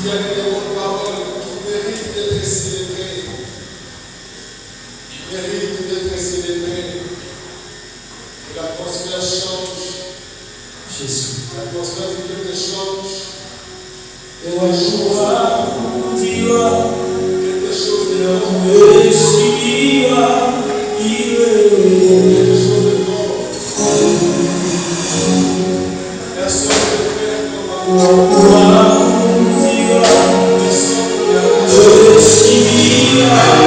Tu as des bonnes paroles qui méritent d'être célébrées. Qui méritent d'être célébrées. Que l'atmosphère change. Jésus. L'atmosphère du Dieu change. Et la joie dira Quelque chose de bon. et suivra Quelque chose de bon. Personne ne fait comme la joie dira et suivra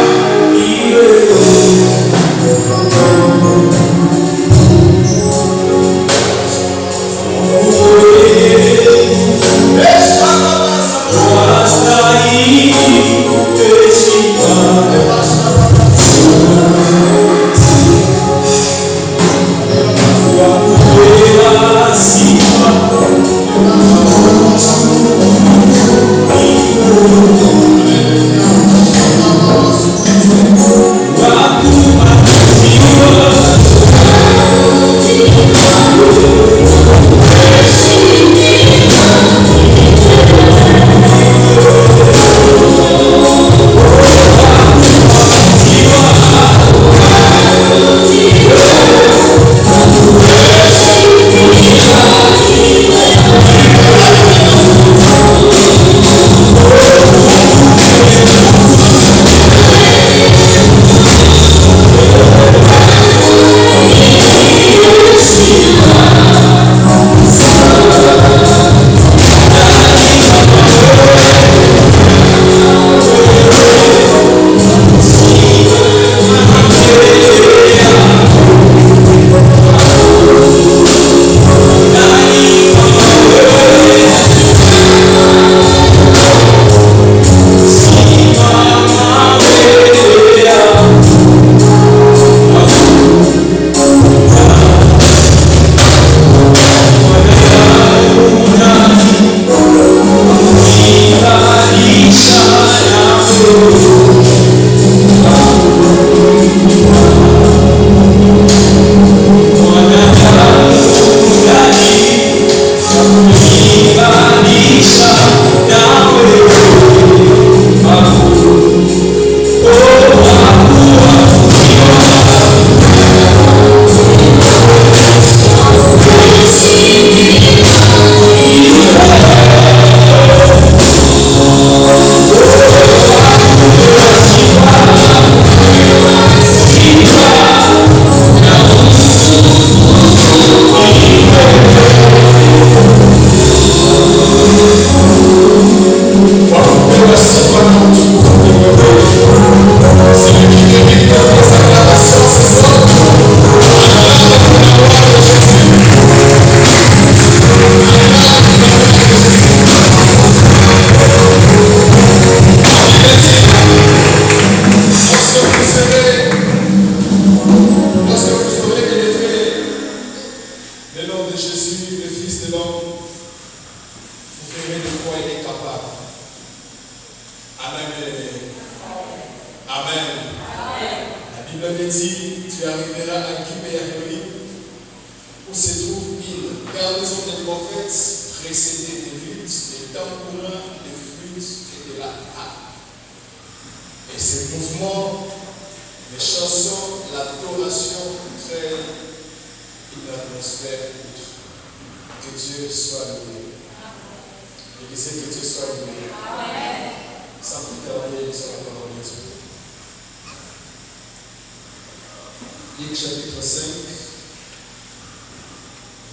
Luc chapitre 5,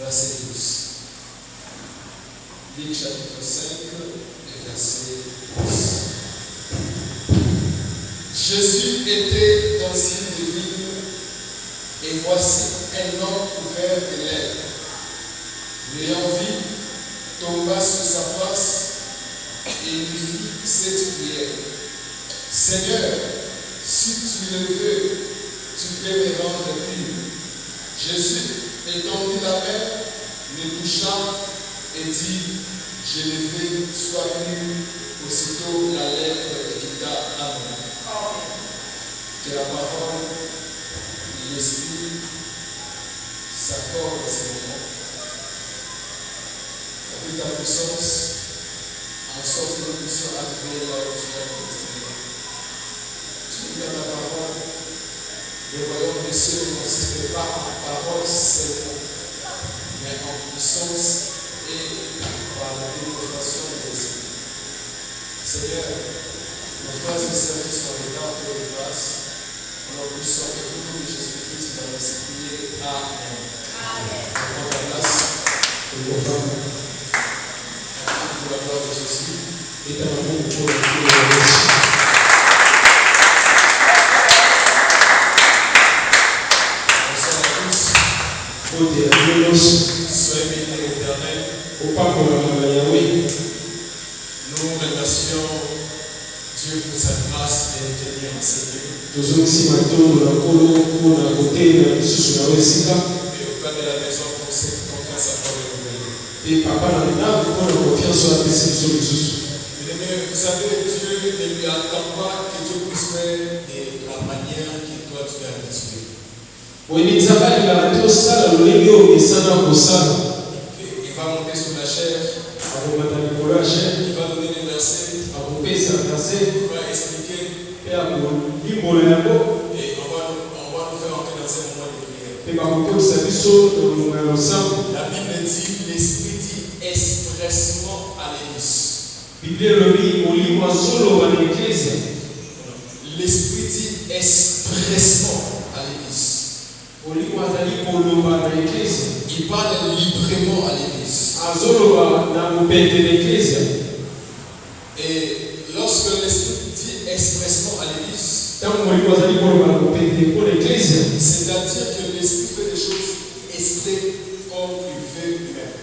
verset 12. Luc chapitre 5, verset 12. Jésus était dans une ville, et voici un homme couvert de lèvres. L'ayant vu, tomba sur sa face et lui fit cette prière. Seigneur, si tu le veux, tu peux me rendre pur. Jésus étendit la main, le toucha et dit, je le veux, sois pur. Aussitôt la lèpre quitta Aaron. Que la parole de l'Esprit s'accorde à ce moment. Avec ta puissance, en sorte que nous puissions arriver là où tu as continué. Tu dis dans la parole, le royaume des cieux ne consiste pas en parole seulement, mais en puissance et par la démonstration de l'esprit. Seigneur, nos frères et sœurs qui sont là en fait de grâce, nous puissions que tout le nom de Jésus-Christ dans l'esprit. Amen. Amen. Pour la grâce et pour la gloire de Jésus. Et dans l'amour pour le bonsoir à tous. Soyez bénis l'Éternel. Nous remercions Dieu pour sa grâce et nous tenir enseigné. Et au cas de la maison pour cette confiance à part renouvelée. Bien-aimés, vous savez, Dieu ne lui attend pas que Dieu puisse faire de la manière qu'il doit tu es habitué. Il va monter sur la chair. Il va donner des versets. Il va expliquer. Et on va nous faire entrer dans ces moments de prière. La Bible dit, l'Esprit dit expressement à l'Église. L'Esprit dit expressement à l'Église. Il parle librement à l'Église. Et lorsque l'Esprit dit expressement à l'Église, c'est-à-dire que l'Esprit fait des choses exprès comme il veut lui-même.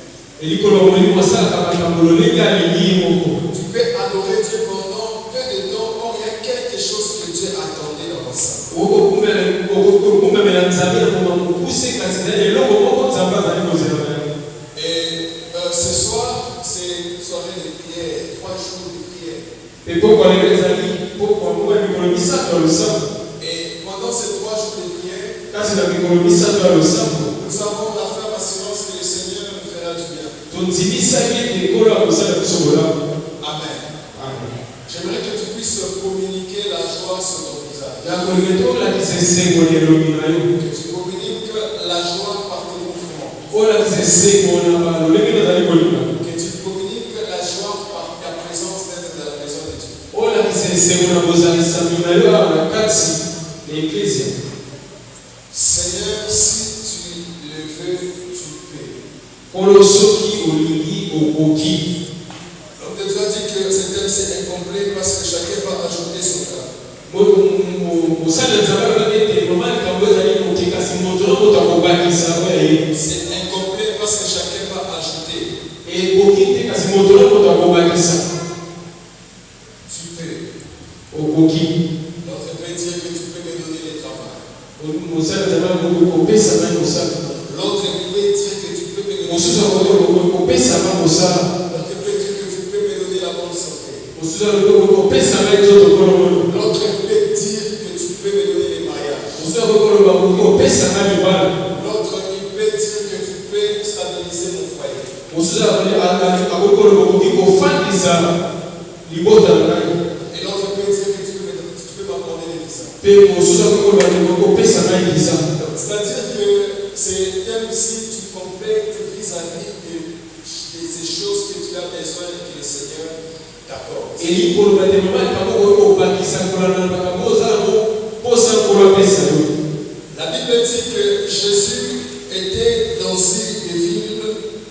Tu peux adorer Dieu pendant peu de temps, or il y a quelque chose que Dieu attendait dans ça. Et ce soir, c'est une soirée de prière, 3 jours de prière. Et pendant ces 3 jours de prière, nous avons la ferme assurance que le Seigneur nous fera du bien. Amen. J'aimerais que tu puisses communiquer la joie sur ton visage. Que tu communiques la joie par tes mouvements. Que tu communiques la joie par ta présence d'être dans la maison de Dieu. Seigneur, si tu le veux, tu peux. L'homme de Dieu a dit que ce thème c'est incomplet parce que chacun va ajouter son cas. C'est incomplet parce que chacun va ajouter. Tu peux. L'autre peut dire que tu peux me donner le travail. L'autre peut dire que tu peux me donner le travail. L'autre peut dire que tu peux me donner la bonne santé. L'autre peut dire que tu peux me donner les mariages. L'autre peut dire que tu peux stabiliser mon foyer. Et l'autre peut dire que tu peux m'accorder les visas. C'est-à-dire que c'est comme si tu complètes vis-à-vis de ces choses que tu as besoin et que le Seigneur t'accorde. La Bible dit que Jésus était dans une ville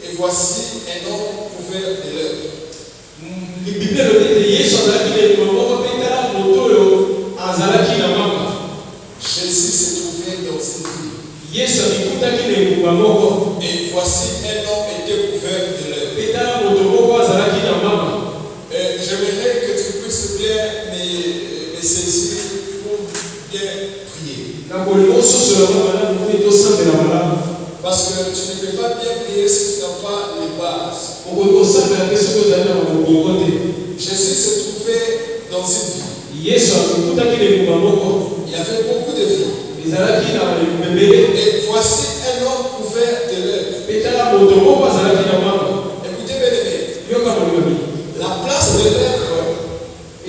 et voici un homme couvert de l'œuvre. Jésus s'est trouvé dans une ville. Et voici un homme était couvert de l'œuvre. J'aimerais que tu puisses bien me saisir pour bien prier. Parce que tu ne peux pas bien prier si tu n'as pas les bases. Jésus s'est trouvé dans une ville. Il y avait beaucoup de villes. Et voici un homme couvert de l'œuvre. Écoutez bien, la place de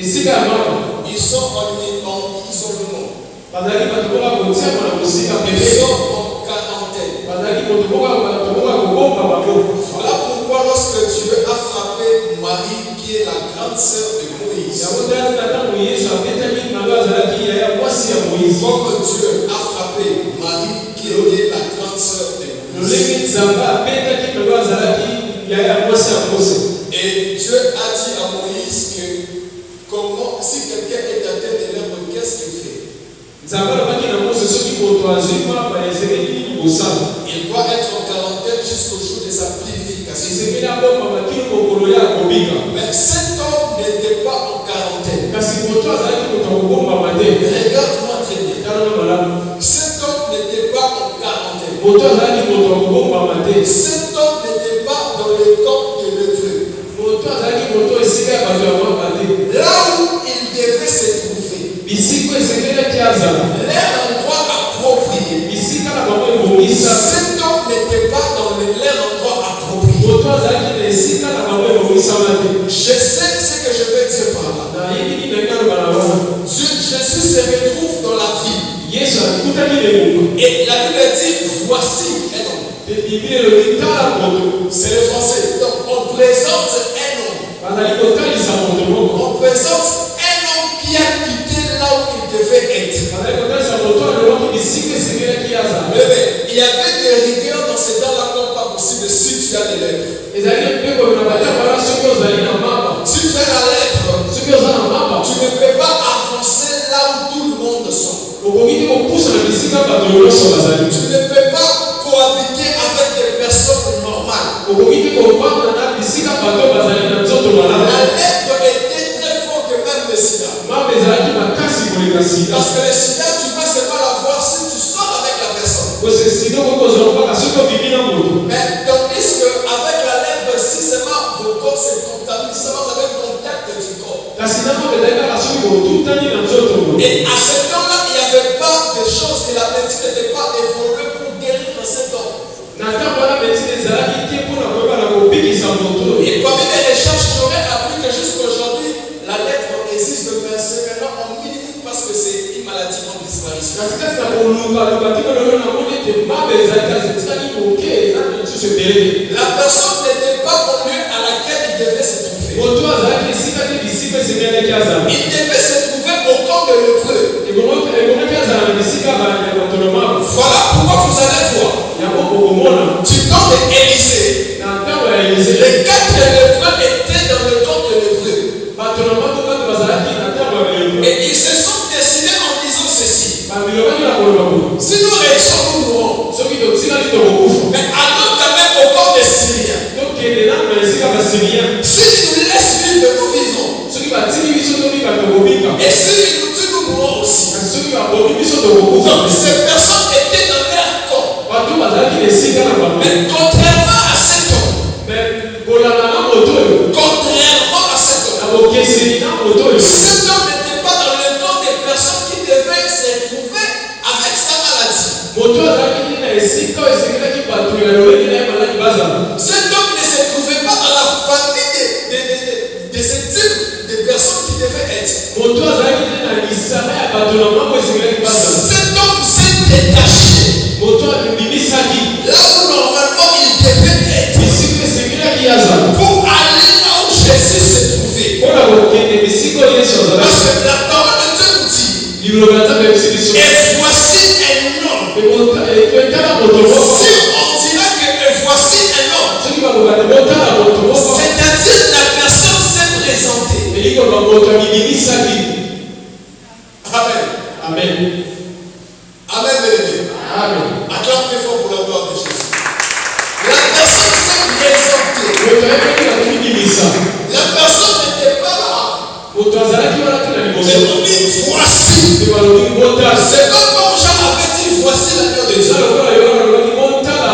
esika ya mama Ils sont en isolement. bazali bato moko akotiama na mosika Ils pembeni sont en quarantaine. bazali moto moko akobomba bango. Voilà pourquoi lorsque Dieu a frappé Marie, qui est la grande sœur de Moïse, yango tala ntango yesu abetaki bango azalaki yaya mwasi ya moïse comme Dieu a frappé Marie, qui était la grande sœur de Moïse. lolenge nzambe abetaki bango azalaki yaya mwasi ya mose. Et Dieu a dit à Moïse que comment, si quelqu'un est atteint de lèvres, qu'est-ce qu'il fait? nzambe alobaki na mose soki moto azwi mapa ezekeli nini kosala. Il doit être en quarantaine jusqu'au jour de sa purification. ezekeli abombama kino mokolo ya kobika. Mais cet homme n'était pas en quarantaine. kasi moto azalaki moto akobombama te. Regarde-moi très bien. tala na malamu. Cet homme n'était pas en quarantaine. moto azalaki moto akobombama te. Cet homme n'était pas dans le camp de l'épreuve. moto azalaki moto esika ya bato ya mapa te. Là où il devait se trouver, bisiko esekelaki azala. l'endroit approprié. bisika na bango ebongisa. Cet homme n'était pas dans l'endroit approprié. moto azalaki na esika na bango ebongisama te. Je sais ce que je veux dire par là. nayebi nini nalingi aloba na wana. Jésus se retrouve dans la ville. yesu akutaki lemunga. Et la Bible dit, voici un homme. bible elobi tala moto. C'est le français. Donc on présente un homme. bazali kotalisa moto moko. On présente un homme qui a quitté là où il devait être. bazali kotalisa moto alobaki bisika esekelaki azala. Mais il y avait des rigueurs dans ce temps-là comme pas possible si tu as des lèvres. ezali mpeko na batambala soki ozali na mapa. Si tu as la lettre, soki oza na mapa tu ne peux pas avancer là où tout le monde sont. okoki te kopusa na bisika bato nyonso bazali. Tu ne peux pas cohabiter avec des personnes normales. okoki te kovanda na bisika bato bazali na nzoto malamu. La lettre était très forte que même le sida. mapa ezalaki makasi koleka sida. Parce que le sida, tu vas seulement la voir si tu sors avec la personne. kose sida okokozala mpaka soki obimi na moto. Mais tandis qu'avec la lèvre, si seulement vos corps se contaminent, seulement avec le contact du corps. kasi na mapa ezali kaka soki botutani na nzoto. Et à ce temps-là, il n'y avait pas de choses que la médecine n'était pas évoluée pour guérir cet homme. na ntango wana médecine ezalaki te mpona koyebana kobikisa moto. Et parmi les recherches, j'aurais appris que jusqu'aujourd'hui, la lèpre existe, mais c'est maintenant en minimum parce que c'est une maladie en disparition. kasi kasi na kolukaluka tino lelo namoni ete mapa ezali kasi etikali moke eza na lisusu ebele. La personne n'était pas au lieu à laquelle il devait se trouver. moto azalaki esika te bisika esekelaki azala. Il devait se trouver au camp de l'épreuve. ebongaki azala na bisika ya bato na mapa. Voilà pourquoi vous allez voir. yango bokomona Du temps d'Élisée, na ntango ya Élysée, les 4 lépreux étaient dans le camp de l'épreuve. bato na mapa bato bazalaki na ntango ya Élysée. Et ils se sont décidés en disant ceci. babilobaki na koloba boye. Si nous réussissons, nous mourrons. soki totikali tokokufa. Mais allons quand même au camp des Syriens. tokende nano na esika basirien. S'ils nous laissent vivre, nous vivons. soki batiki biso tobika tokobika. Et s'ils nous tuent, nous mourrons aussi. kasi soki babomi biso tokokufa. Donc ces personnes étaient dans leur camp. bato bazalaki na esika na bango. Mais contrairement à cet homme, mais kolanda na moto oyo. contrairement à cet na homme, bokeseni na moto oyo. cet homme n'était pas dans le camp des personnes qui devaient se trouver avec sa maladie. moto azalaki te na esika oyo esekelaki bato ya lolenge na ye maladi bazala. Cet homme ne se trouvait pas dans la famille de ce type de personnes qui devaient être. moto azalaki te na lisanga ya bato na mbango esekelaki bazala. Cet homme s'est détaché moto abimisaki là où normalement il devait être bisika esekelaki azala. pour aller là où Jésus se trouvait. mpona kokende bisika oyo yesu azalaki. Parce que la parole de Dieu nous dit, liloba ya nzambe ebisi biso. et voici un homme. etala moto moko. Si on dirait que voici un homme, soki bakoka te botala moto moko. c'est-à-dire la personne s'est présentée. elingi koloba moto abibimisaki. Amen. amen. Amen, bien-aimé. amen. Acclame très fort pour la gloire de Jésus. La personne s'est présentée. moto ayebaki na kobibimisa. La personne n'était pas là. moto azalaki wana te na Mais liboso. on dit voici. te balobi botala. C'est comme Jean avait dit voici l'agneau de eza Dieu. lokola yo alobaki botala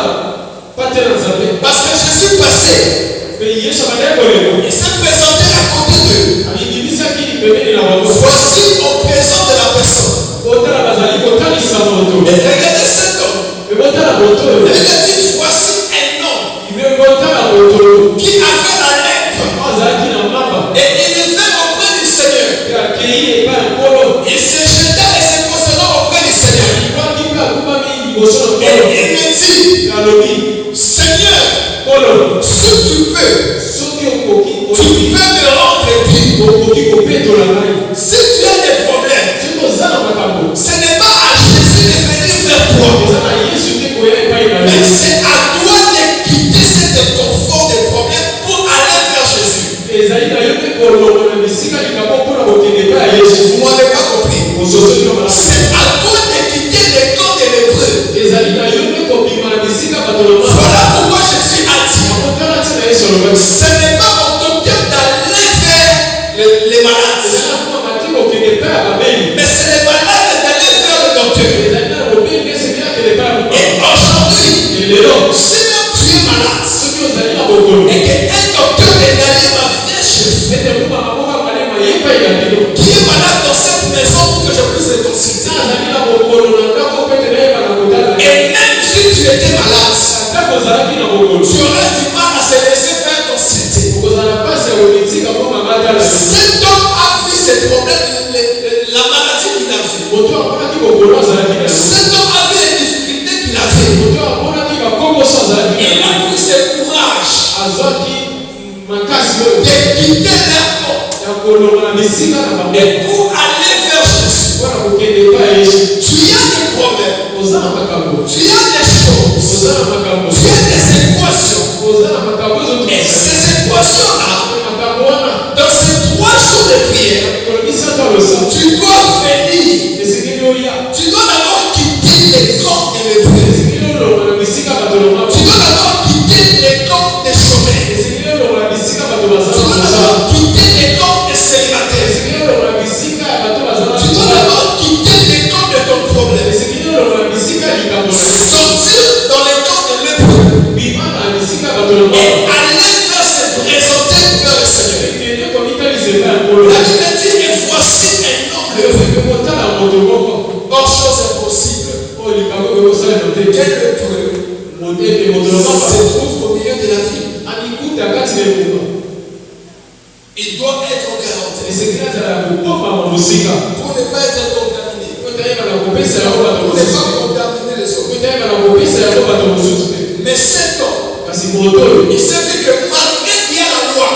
pate na nzambe. Parce que Jésus passait. mpe yesu abandaki kolema. Il s'est présenté à côté d'eux. abibimisaki pembeni na bango. Voici on présente la personne. botala bazali kotalisa moto. Et regardez cet homme. mpe botala moto oyo. Il a dit voici un homme mpe botala moto oyo. qui avait la lèpre. azalaki na mapa. Et il était auprès du Seigneur. Si tu as des problèmes, ce n'est pas à Jésus de venir vers toi, mais c'est à toi de quitter cet confort des problèmes pour aller vers Jésus. Vous m'avez pas compris. C'est à toi de quitter le camp de l'hébreu. Voilà pourquoi Jésus a dit, ce n'est pas mon docteur d'aller vers les malades, mais c'est les malades d'aller vers le docteur. Et aujourd'hui, si même tu es malade et qu'un docteur est allé ma vie chez vous, qui est malade dans cette maison pour que je puisse le consulter, et même si tu étais malade, tu aurais du mal à se laisser faire consulter. Cet homme a vu ses problèmes, la maladie qu'il a vu. Cet homme a vu les difficultés qu'il a vu. Il a vu ses courages de quitter leur corps et pour aller vers Jésus. Tu as des problèmes, tu as des choses, tu as des équations. Et ces équations-là, dans ces 3 jours de prière, tu dois venir. Tu dois d'abord quitter les camps de l'hébreu. Tu dois d'abord quitter les camps des chômeurs. Tu dois d'abord quitter les camps des célibataires. Tu dois d'abord quitter les camps de ton problème. Sortir dans les camps de l'hébreu. Et aller vers se présenter vers le Seigneur. La Bible dit, et voici un homme heureux. Hors chose impossible. Quel heureux se trouve au milieu de la vie. Il doit être en quarantaine pour ne pas être contaminé, pour ne pas contaminer les autres. Mais cet homme, il s'est dit que malgré qu'il y a la loi,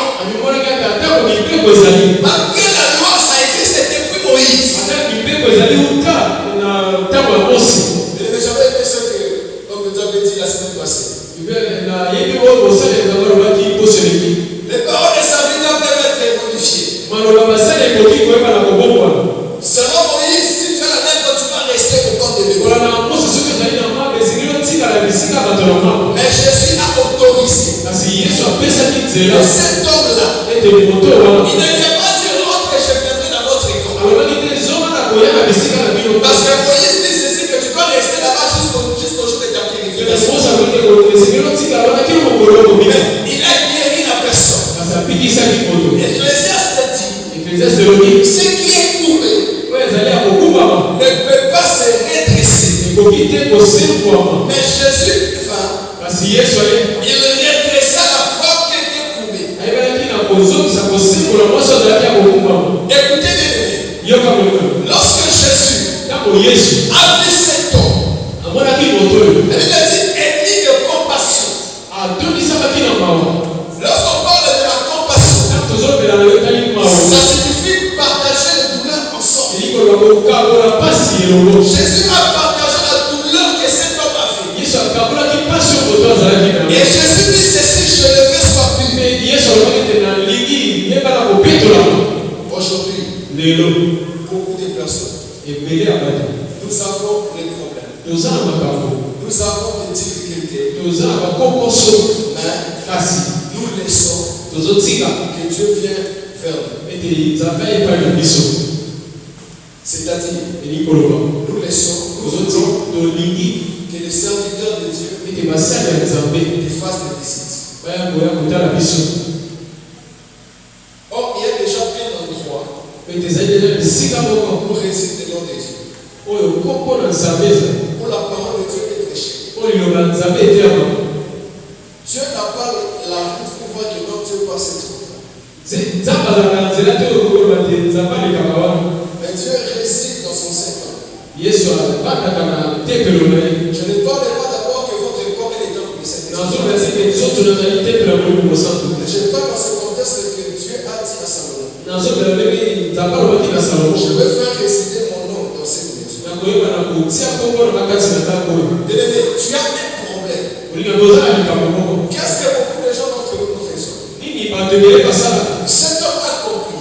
malgré la loi, ça existe depuis Moïse. J'avais aimé ce que l'homme de Dieu avait dit la semaine passée. Les paroles des serviteurs peuvent être modifiées. Selon Moïse, si tu as la même, tu vas rester au camp de l'hébreu. Mais Jésus a autorisé. Et cet homme-là, il ne vient pas dire l'autre que je viendrai dans votre camp. Parce que Moïse dit ceci, que tu dois rester là-bas jusqu'au jour de ta purification. Il a guéri la personne. Ecclésiaste dit, ce qui est courbé ne peut pas se redresser. Mais Jésus, il redressa la femme qui était courbée. Écoutez bien, lorsque Jésus a vu cet homme, la Bible dit, ennemi de compassion. Lorsqu'on parle de la compassion, ça signifie partager les douleurs ensemble. Jésus a partagé la douleur que cet homme a fait. Et Jésus dit ceci, je le fais soit pur. Aujourd'hui, beaucoup de personnes, nous avons les problèmes. Nous avons des difficultés. Mais nous laissons que Dieu vienne vers nous. C'est-à-dire, nous laissons que les serviteurs de Dieu fassent des visites. Or, il y a déjà un endroit où réside le nom de Dieu. Où la parole de Dieu est prêchée. Dieu n'a pas la route pour voir que notre Dieu passe cette route. Mais Dieu réside dans son Saint-Nom. Je ne parle pas d'abord que votre corps est le temple du Saint-Esprit. Mais je parle dans ce contexte que Dieu a dit à Salomon. Je vais faire résider mon nom dans cette maison. Bien-aimé, tu as un problème. Qu'est-ce que beaucoup de gens d'entre nous faisons? Cet homme a compris.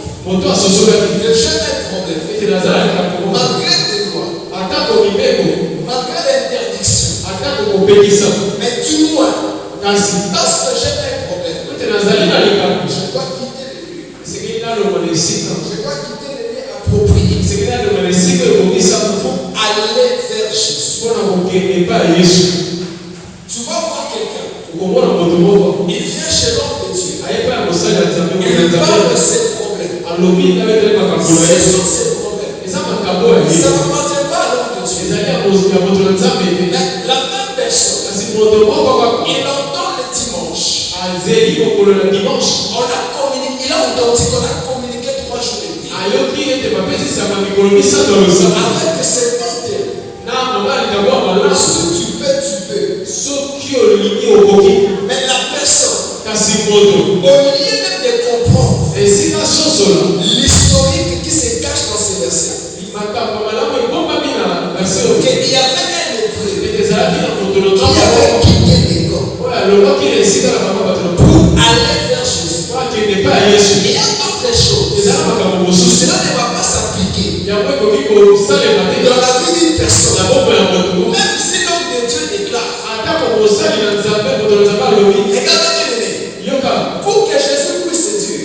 Le jeune a un problème. Malgré les lois, malgré l'interdiction, mais du moins, parce que j'ai un problème, je dois quitter les lieux. Je dois quitter les lieux appropriés pour aller vers Jésus. Tu vas voir quelqu'un. Il vient chez l'homme de Dieu. Il parle de ses problèmes. Ce sont ses problèmes. Ça n'appartient pas à l'homme de Dieu. Mais la même personne, il entend le dimanche. On a communiqué, il a entendu qu'on a communiqué 3 jours de nuit. Avec ses montées. Si tu peux. Mais la personne, au lieu même de comprendre l'historique qui se cache dans ces versets, qu'il y avait un hébreu qui avait quitté l'école pour aller vers Jésus. Il y a d'autres choses. Cela ne va pas s'appliquer dans la vie d'une personne. Même si l'homme de Dieu déclare. Regardez, pour que Jésus puisse se dire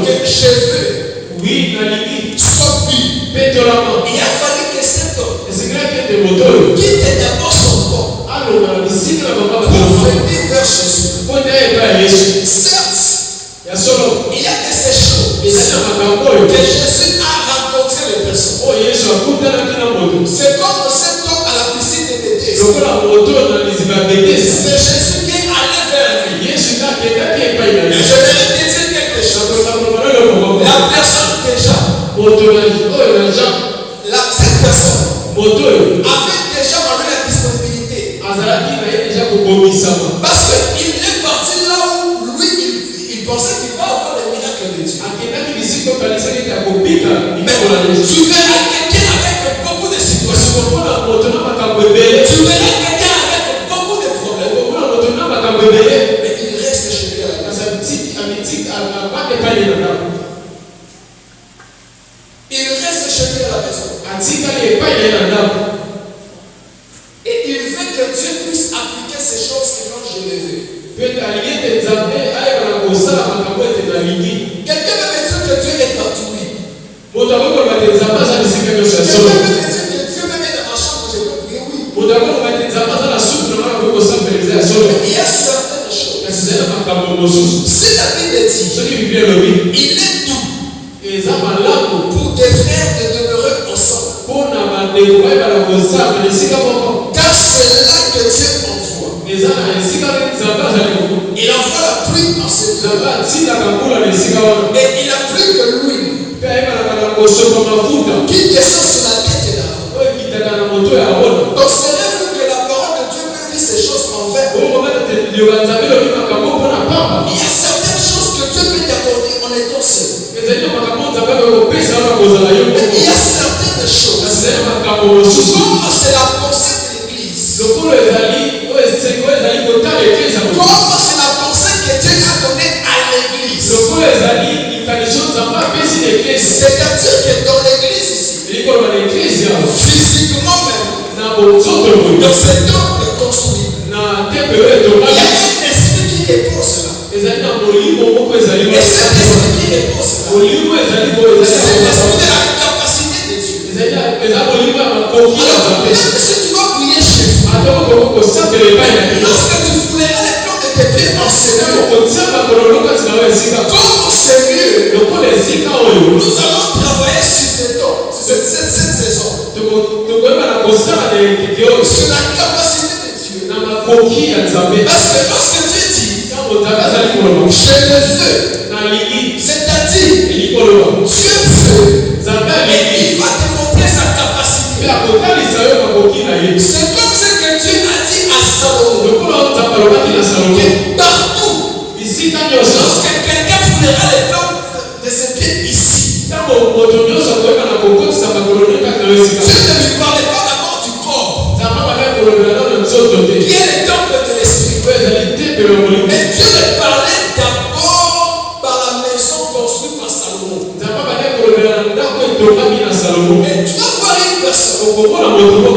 que Jésus soit pur, il a fallu que cet homme quitte d'abord son corps pour venir vers Jésus. Certes, il y a de ces choses que Jésus a rencontré les personnes. C'est comme cet homme à la piscine de Bethesda. C'est Jésus qui est allé vers lui. Et je vais te dire quelque chose. La personne déjà, cette personne avait déjà enlevé la disponibilité. Parce qu'il est parti là où lui, il pensait qu'il va avoir le miracle de Dieu. Mais tu verras quelqu'un avec beaucoup de situations. Tu verras quelqu'un avec beaucoup de problèmes. Mais il reste chez lui à la maison. Il reste chez lui à la maison. Et il veut que Dieu puisse appliquer ces choses que quand je les veux. Quelqu'un veut me dire que Dieu est partout. Quelqu'un veut me dire que Dieu me met dans ma chambre, je peux prier, oui. Mais il y a certaines choses. Si la Bible dit, il est tout pour des frères de demeurer ensemble. Car c'est là que Dieu envoie. Il envoie la pluie en ce temps. Et il a plu de l'huile qui descend sur la tête d'Aaron. Donc c'est là que la parole de Dieu peut dire ces choses envers. Il y a certaines choses que Dieu peut t'accorder en étant seul. Mais il y a certaines choses. Comme c'est la pensée de l'Église. Comme c'est la pensée que Dieu a donnée à l'Église. C'est-à-dire que dans l'Église ici, physiquement même, dans ce temple construit, il y a un esprit qui repose là. Et cet esprit qui repose là, c'est l'esprit de la capacité de Dieu. Alors, même si tu vas prier chez toi, lorsque tu fouleras les plans de tes pieds en Seigneur, comme c'est mieux, nous allons travailler sur cette saison, sur la capacité de Dieu. Parce que lorsque Dieu dit, je le veux, c'est-à-dire, Dieu veut, et il va te montrer sa capacité. C'est comme ce que Dieu a dit à Salomon, que partout, lorsque quelqu'un foulera les plans de cette viens ici. Dieu ne lui parlait pas d'abord du corps, qui est le temple de l'esprit. Mais Dieu lui parlait d'abord par la maison construite par Salomon. Et tu vas voir une personne,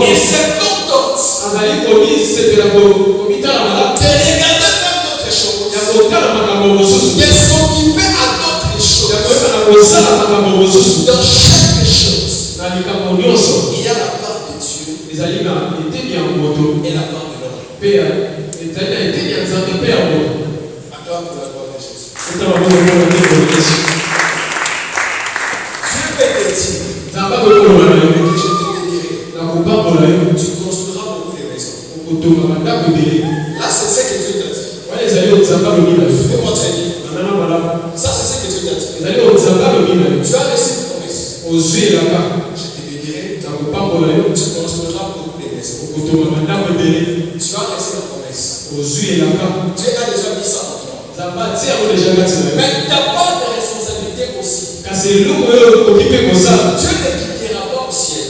il se contente de regarder même d'autres choses, de s'occuper à d'autres choses. Dans chaque chose, il y a la part de Dieu et la part de l'homme. Acclame pour la gloire de Jésus. Dieu veut te dire que je te bénirai. Tu construiras beaucoup de maisons. Là, c'est ce que Dieu t'a dit. Fais-moi te dire. Ça, c'est ce que Dieu t'a dit. Tu as reçu une promesse. Je te bénirai. Tu construiras beaucoup de maisons. Tu as reçu la promesse. Dieu a déjà mis ça en toi. Mais tu n'as pas de responsabilité aussi. Dieu ne quittera pas au ciel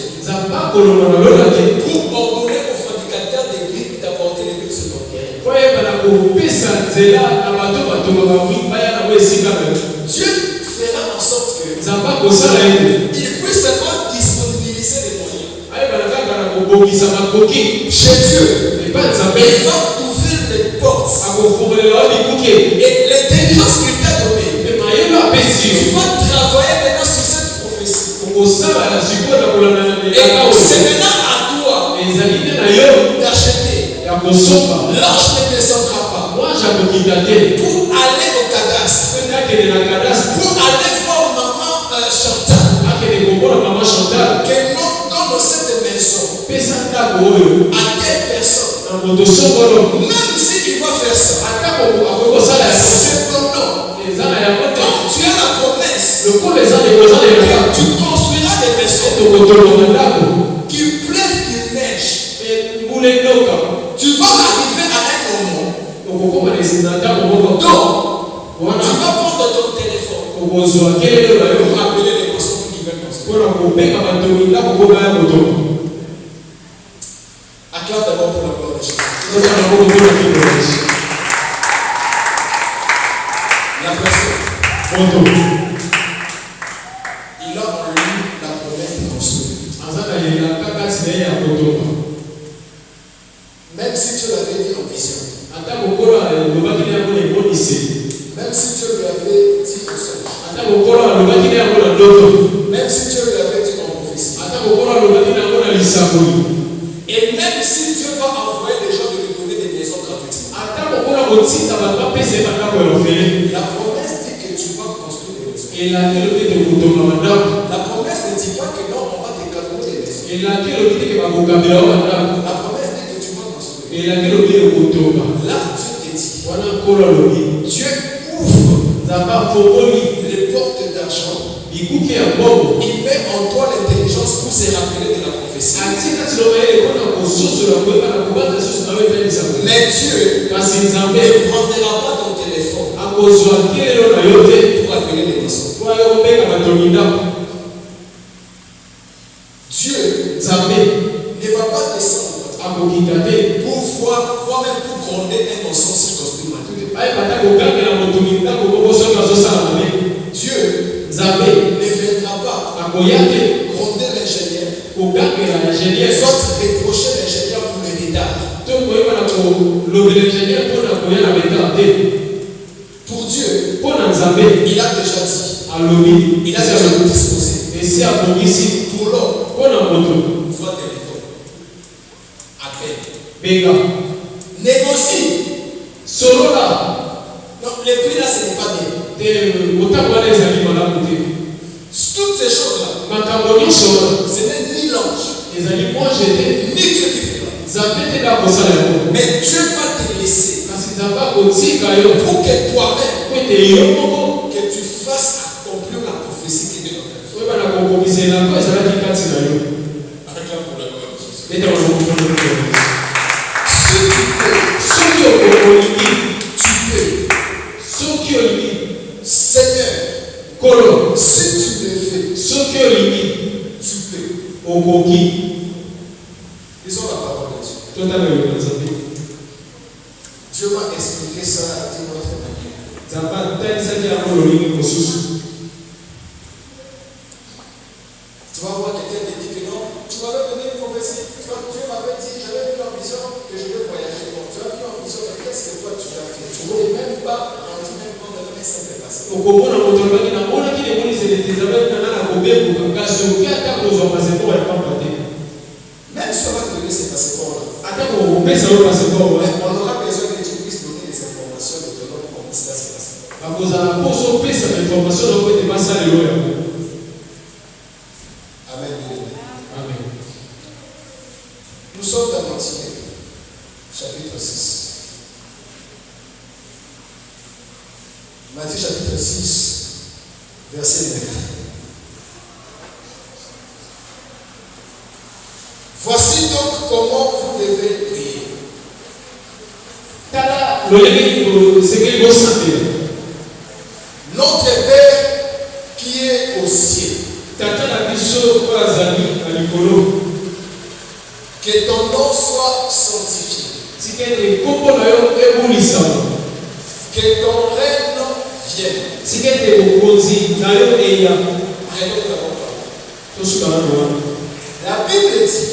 pour ordonner aux fabricateurs des briques d'apporter les briques sur ton terrain. Dieu fera en sorte que il puisse seulement disponibiliser les moyens. Chez Dieu, il va ouvrir les portes. Et l'intelligence qu'il t'a donnée, tu vas travailler maintenant sur cette prophétie. Et c'est maintenant à toi d'acheter. L'arche ne descendra pas pour aller au cadastre, pour aller voir maman Chantal, qu'elle donne cette maison à quelle personne. Même s'il va faire ça, c'est ton nom. Quand tu as la promesse que tu construiras des maisons, qu'il pleuve, qu'il neige, tu vas arriver à un moment. Donc, tu vas prendre ton téléphone pour appeler les personnes qui veulent construire. Acclame d'abord pour la gloire de Jésus. La personne, il a en lui la promesse de construire. Même si Dieu l'avait dit en vision, même si Dieu lui avait dit en songe, même si Dieu lui avait dit en prophétie, et même si Dieu va envoyer des gens de lui donner des maisons gratuitement, la promesse dit que tu vas construire des maisons. La promesse ne dit pas que non, on va décadrer des maisons. La promesse dit que tu vas construire. Là, Dieu te dit, Dieu ouvre les portes d'argent. Il met en toi l'intelligence pour se rappeler de la prophétie. Mais Dieu ne prendra pas ton téléphone pour appeler les personnes. Dieu ne va pas descendre pour voir même pour gronder un mensonge sur construire ma vie. Dieu ne viendra pas gronder l'ingénieur, soit reprocher l'ingénieur pour le retard. Pour Dieu, il a déjà dit, il a déjà disposé. Pour l'homme, voie téléphone, appel, négocie. Non, le prix là, ce n'est pas bien. Toutes ces choses-là, ce n'est ni l'ange, ni Dieu qui fera. Mais Dieu va te laisser pour que toi-même, que tu fasses accomplir la prophétie qui est dans ta vie. Acclame pour la gloire de Jésus. Si tu peux, Seigneur, si tu le fais, Ce que l'imi, tu peux. au coquille, Lisons la parole de Dieu. totalement le ensemble. Dieu m'a expliqué ça d'une autre manière. Zamba tel ça qui a pour le ligne au sous. Tu vas voir quelqu'un qui dit que non, tu m'avais donné une prophétie. Dieu m'avait dit, j'avais vu en vision que je vais voyager. Bon, tu as vu en vision, mais qu'est-ce que toi tu as fait? Tu n'es même pas rendu même compte de ce qui s'est passé. Au Congo, on a montré qu'on a qui les c'est des Isabelle Nana à Kobe pour que casse au cas où on passe pour être combattu. Même si on va te donner ces passeports-là, Attends, on met ça au passeport. on aura besoin que tu puisses donner des informations de ton nom pour comment cela s'est passé. À cause de la pause, on paie cette information, on peut te passer à l'eau. Amen. Amen. Nous sommes dans Matthieu, chapitre 6. Matthieu chapitre 6, verset 9. Voici donc comment vous devez prier. Notre Père qui est au ciel, que ton nom soit sanctifié, que ton règne vienne. La Bible dit,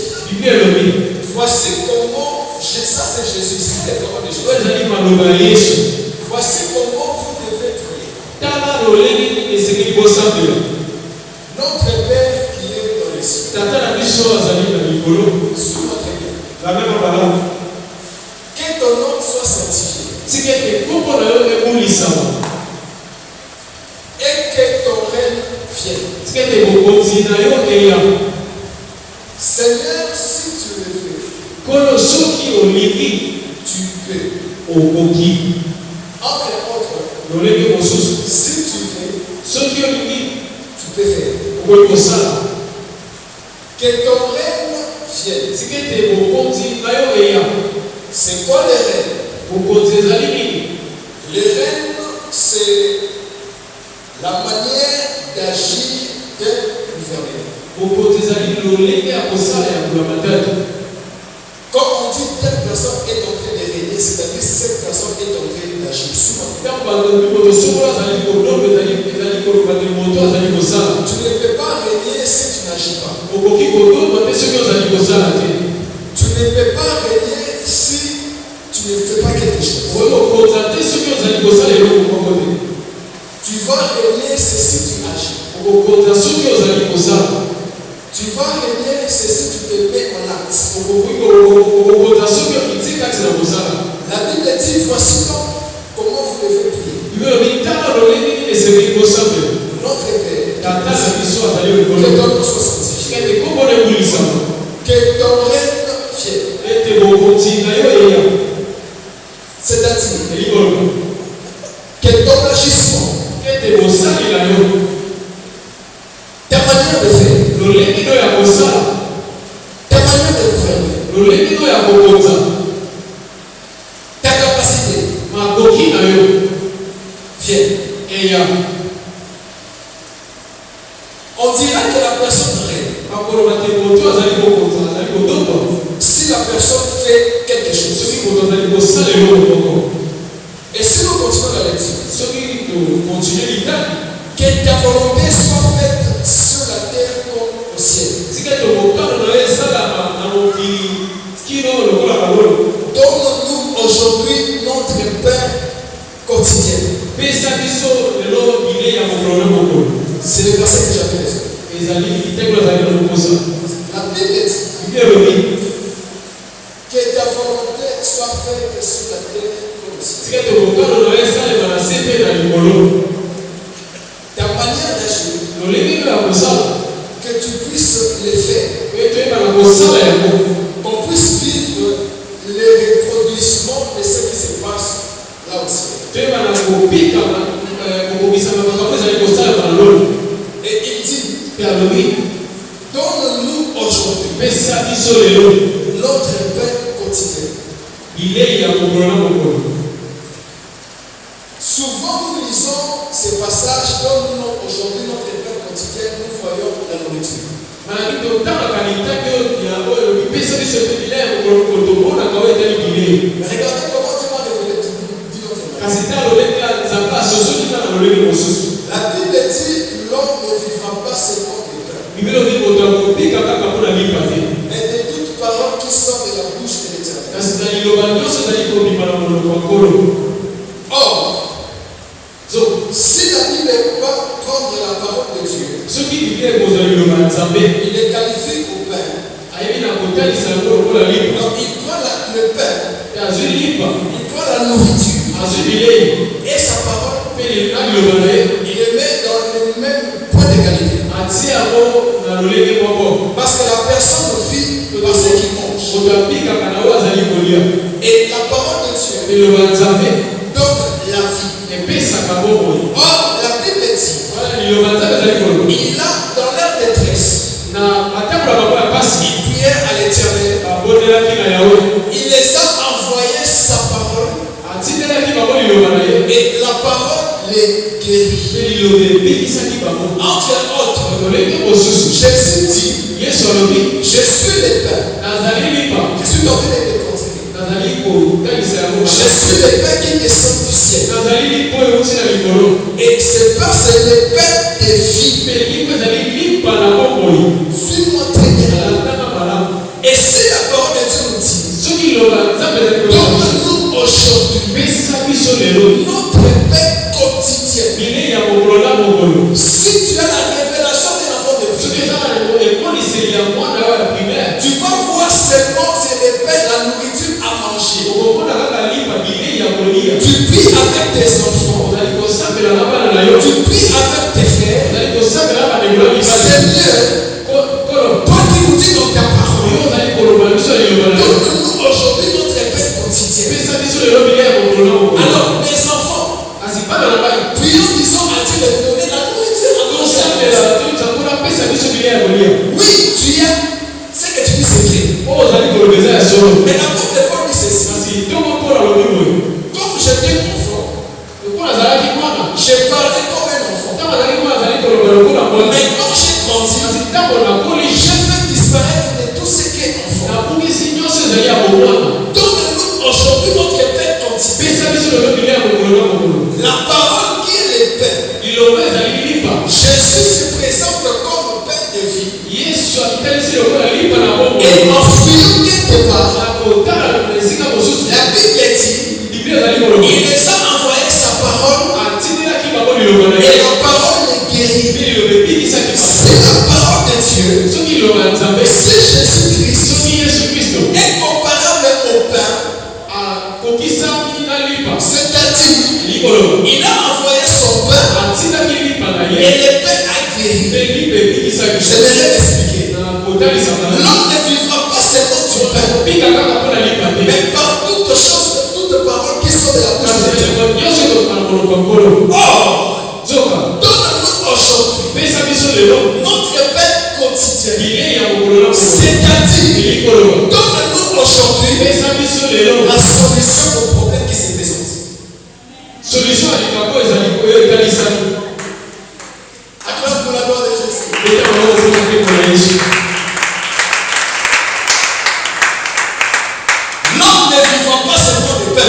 voici comment, ça c'est Jésus, c'est la parole de Jésus. Voici comment vous devez prier. Notre Père qui est dans les cieux, sous notre Père, que ton nom soit sanctifié et que ton règne vienne. Seigneur, si tu le fais, tu peux. Entre autres, si tu fais, tu peux faire. Que ton règne vienne. C'est quoi le règne? Le règne, c'est la manière d'agir d'un gouverneur. Quand on dit telle personne est en train de régner, c'est-à-dire cette personne est en train d'agir souvent. Tu ne peux pas régner si tu n'agis pas. Tu ne peux pas régner si tu ne fais pas quelque chose. Tu vas régner c'est si tu agis. Tu vas régner c'est si tu te mets en acte. La Bible dit voici donc comment vous devez prier. Notre Père, que ton nom soit sanctifié, que ton règne vienne. C'est-à-dire que ton agissement, ta manière de faire, ta manière de gouverner, ta capacité vienne. On dira que la personne règne si la personne fait quelque chose. Et si nous continuons la lecture, que ta volonté soit faite sur la terre comme au ciel. Donne-nous aujourd'hui notre pain quotidien. C'est le verset que j'avais laissé. La Bible dit que ta volonté soit faite sur la terre comme au ciel. Ta manière d'agir, que tu puisses le faire, qu'on puisse vivre le reproduisement de ce qui se passe là aussi. Et il dit, donne-nous aujourd'hui notre pain quotidien. Souvent nous lisons ces passages, donne-nous aujourd'hui notre pain nourriture. Mais regardez comment Dieu m'a révélé tout. La Bible dit l'homme ne vivra pas seulement de pain, mais de toute parole qui sort de la bouche de l'Éternel. Or, si la Bible n'est pas prendre la parole de Dieu, il est qualifié au pain. Donc il prend le pain, il prend la nourriture et sa parole, il le met dans le même point d'égalité. Parce que la personne vit par ce qu'il mange. Et la parole de Dieu donne la vie. Or, la Bible dit, il a dans leur détresse, il priait à l'Éternel, il les a envoyé sa parole, et la parole les guérit. Entre autres, Jésus dit, je suis le pain. Je suis en train de je suis le pain qui descend du ciel. Et c'est parce que le pain de vie. Suis-moi très bien. Et si la parole de Dieu nous dit, donne-nous aujourd'hui notre pain quotidien. Si tu as la révélation d'un enfant de primaire, tu vas voir seulement c'est le pain, la nourriture à manger. Tu pries avec tes enfants. Tu pries avec tes frères. C'est mieux. Toi qui nous dis dans ta parole, donne-nous aujourd'hui notre pain quotidien. Alors, mes enfants, prions, disons à Dieu de donner la nourriture à manger. Oui, tu as ce que tu dis c'est vrai. Mais l'apôtre Paul dit ceci. Comme j'étais enfant, j'ai parlé comme un enfant. Mais quand j'ai grandi, j'ai fait disparaître de tout ce qui est enfant. Donne-nous aujourd'hui notre pain quotidien. La parole qui est le pain. Jésus se présente comme pain de vie. Et en fuyant quelque part, la Bible dit, il les a envoyé sa parole et la parole les guérit. C'est la parole de Dieu. C'est Jésus-Christ est comparable au pain. C'est-à-dire, il a envoyé son pain et le pain a guéri. Je vais l'expliquer. L'homme ne vivra pas seulement du pain, mais par toutes choses, toutes paroles qui sont de la bouche de Dieu. Or, donne-nous aujourd'hui notre pain quotidien. C'est-à-dire, donne-nous aujourd'hui la solution au problème qui se présente. Acclame pour la gloire de Jésus. L'homme ne vivra pas seulement de pain.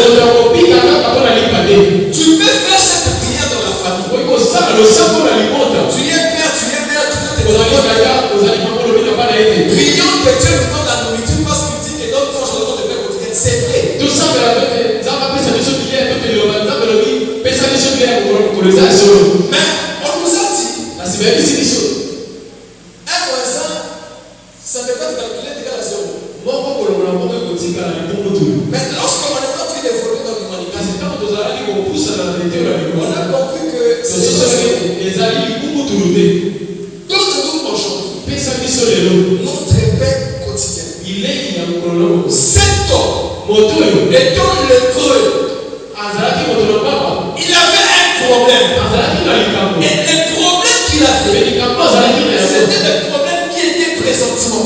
Tu peux faire cette prière dans la famille. Tu es père, tu es mère, tu peux tes enfants. Prions que Dieu nous donne la nourriture parce qu'il dit que donne-toi je donne de pain quotidien. C'est vrai. Mais on nous a dit, un voisin, ça ne peut pas calculer d'égal à 0. Mais lorsqu'on est en train d'évoluer dans l'humanité, on a compris que c'est donne-nous aujourd'hui notre pain quotidien. Cet homme étant le creux, il avait un problème. Et le problème qu'il avait, c'était le problème qui était présentement.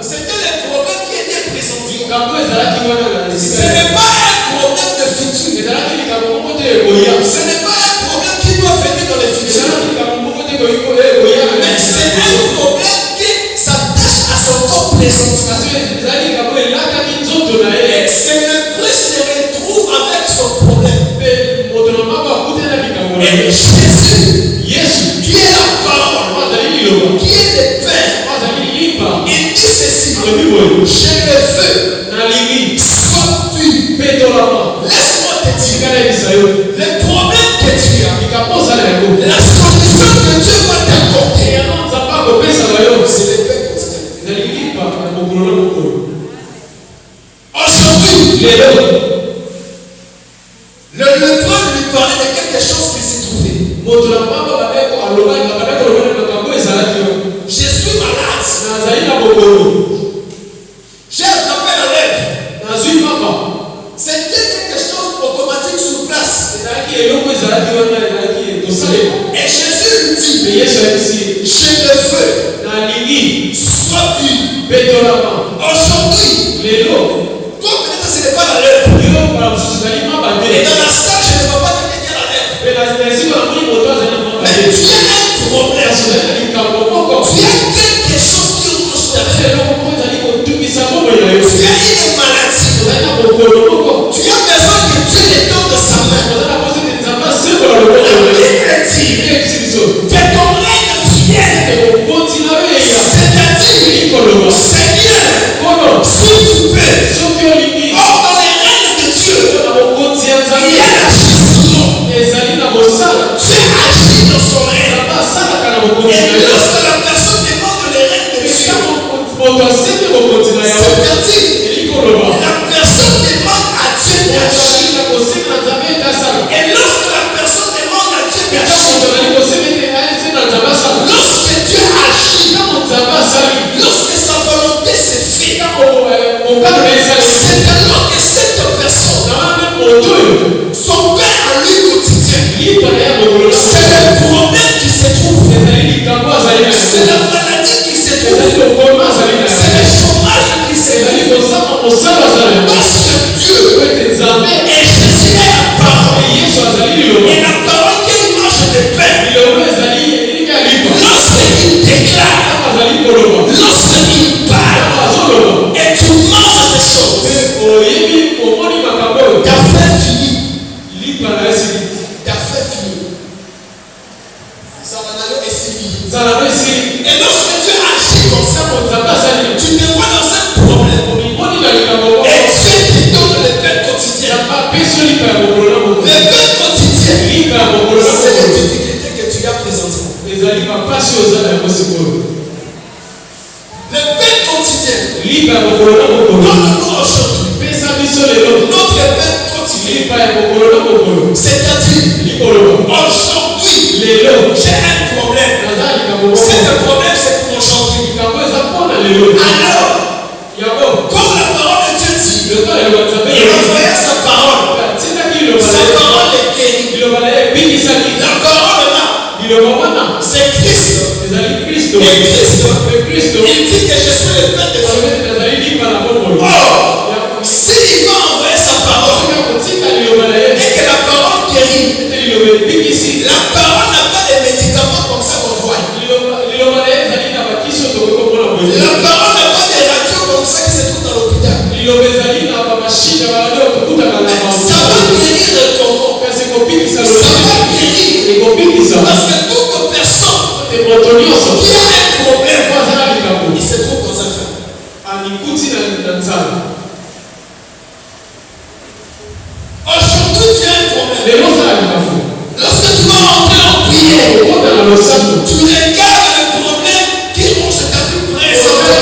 C'était le problème qui était présentement. Ce n'est pas un problème de futur. Ce n'est pas un problème qui doit venir dans le futur. Mais des sentiments. Et c'est le prince se retrouve avec son problème. Et Jésus, qui est la parole, qui est le Père, il dit ceci: je le veux, sois pur. Laisse-moi te dire, le problème que tu as, la solution que Dieu va t'apporter, c'est le Père quotidien. Aujourd'hui, le lépreux lui parlait de quelque chose qui s'est trouvé. Je suis malade. J'ai attrapé la lèpre. C'était quelque chose automatique sur place. Et Jésus lui dit: je le veux, sois pur. Aujourd'hui, toi peut-être ce n'est pas la lèpre. Et dans la salle, je ne vois pas quelqu'un qui a la lèpre. Mais tu as un problème. Tu as quelque chose qui touche ta vie. Tu as une maladie. Tu as besoin que Dieu te donne de sa main. La Bible dit que ton règne vienne. C'est-à-dire, Seigneur, si tu peux, or dans les règnes de Dieu, il y a l'agissement. Dieu agit dans son règne. Et lorsque la personne demande les règnes de Dieu, c'est-à-dire, la personne demande à Dieu d'agir. Et lorsque la personne demande à Dieu d'agir, lorsque Dieu agit, lorsque sa volonté se fait, c'est alors que cette personne, son pain à lui quotidien, c'est le problème qui se trouve, c'est la maladie qui se trouve, c'est le chômage qui se trouve. Parce que Dieu et Jésus est la parole. Et la parole qui est l'image de pain, lorsqu'il déclare, lorsqu'il parle, et tu manges ces choses, ta fait fini. Ta fait fini. Ça va aller essayer. Et lorsque Dieu agit comme ça, tu te vois dans un problème. Et Dieu te donne le pain quotidien. Le pain quotidien, c'est les difficultés que tu as présentement. Le pain quotidien, donne-nous aujourd'hui notre pain quotidien. C'est-à-dire, aujourd'hui, j'ai un problème. C'est un problème, c'est pour aujourd'hui. Alors, comme la parole de Dieu dit, il envoya sa parole. Sa parole est guérie. La parole là, c'est Christ. Et Christ, il dit que je suis le pain de Dieu. Or, s'il va envoyer sa parole et que la parole guérit, la parole n'a pas de médicaments comme ça qu'on voit. La parole n'a pas de radio comme ça qui se trouve dans l'hôpital. Ça va guérir le Congo. Ça va guérir. Parce que toute personne qui a un problème, il se trouve dans un fer. Aujourd'hui, tu as un problème. Lorsque tu vas rentrer en prière, tu regardes le problème qui ronge ta vie présentement.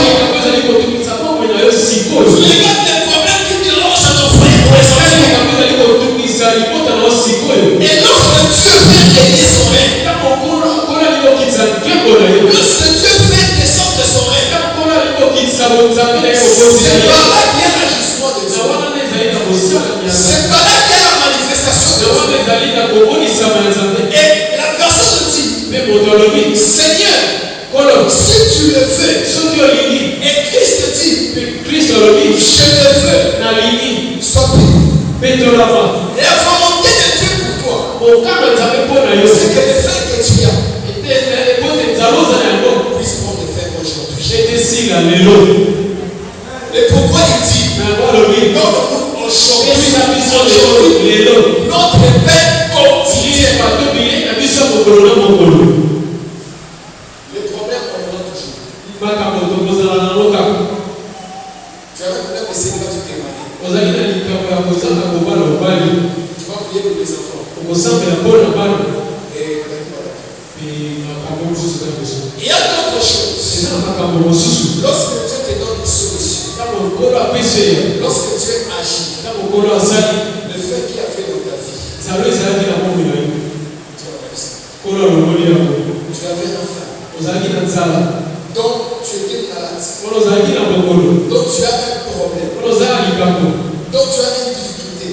Tu regardes le problème qui te ronge à ton foyer présentement. Et lorsque Dieu fait gagner son règne, lorsque Dieu fait descendre son règne, c'est par là qu'il y a l'agissement de Dieu. C'est par là qu'il y a la manifestation de Dieu. Et la personne dit: Seigneur, si tu le fais, et Christ dit: je le veux, sois pur. Et la volonté de Dieu pour toi, c'est que le fait que tu as puisse prendre le fait aujourd'hui. Il y a d'autres choses. Lorsque Dieu te donne une solution, lorsque Dieu agit, le fait qu'il a fait dans ta vie, tu avais ça. Tu avais un enfant. Donc tu étais malade. Donc tu as un problème. Donc tu as une difficulté.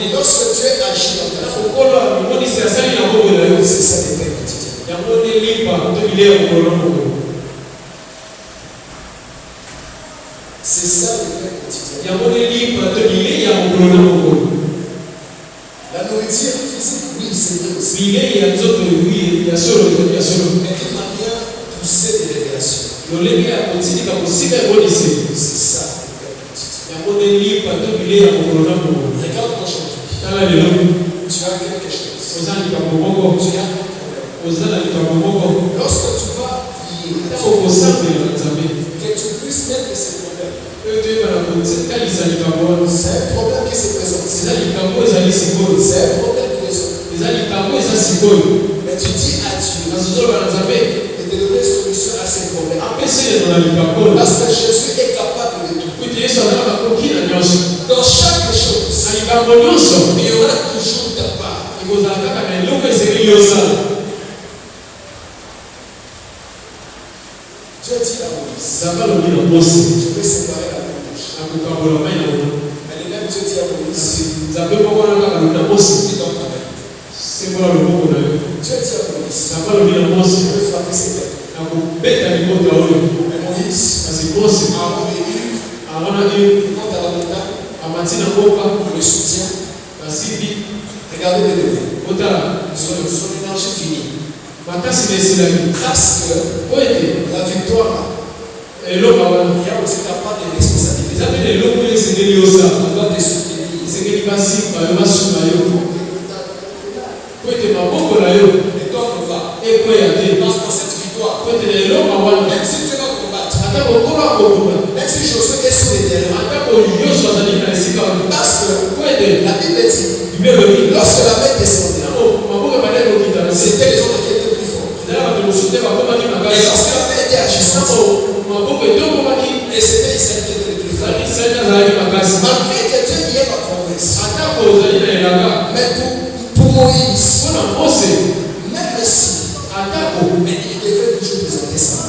Et lorsque Dieu agit dans ta vie, c'est ça le pain quotidien. C'est ça le pain quotidien. La nourriture physique, oui, c'est bien aussi. Mais il m'a bien poussé des révélations. C'est ça le pain quotidien. Regarde aujourd'hui. Tu as quelque chose. Tu as un problème. Lorsque tu vas prier, que tu puisses mettre ces problèmes. C'est un problème qui se présente. C'est un problème qui résonne. Mais tu dis à Dieu de donner solution à ces problèmes. Parce que Jésus est capable de tout. Dans chaque chose, il y aura toujours ta part. Dieu dit à Moïse, je vais séparer la bouche. Mais le même Dieu dit à Moïse, dis donc ta main. Dieu dit à Moïse, je vais frapper ses têtes. Mais Moïse, Aaron et Hur, quand à la montagne, on le soutient. Regardez les bébés. Son énergie finie. Parce que la victoire, il y a aussi ta part de responsabilité. On doit te soutenir. Et toi, on va. Parce que cette victoire, même si tu vas combattre, même si Josué est sur le terrain, parce que la Bible dit, lorsque la main descendait, c'était les autres qui étaient plus forts. Et lorsque la main était agissante, et c'était Israël qui était le plus fort. Malgré que Dieu y ait ma promesse, mais pour Moïse, même si mais il devait toujours présenter ça.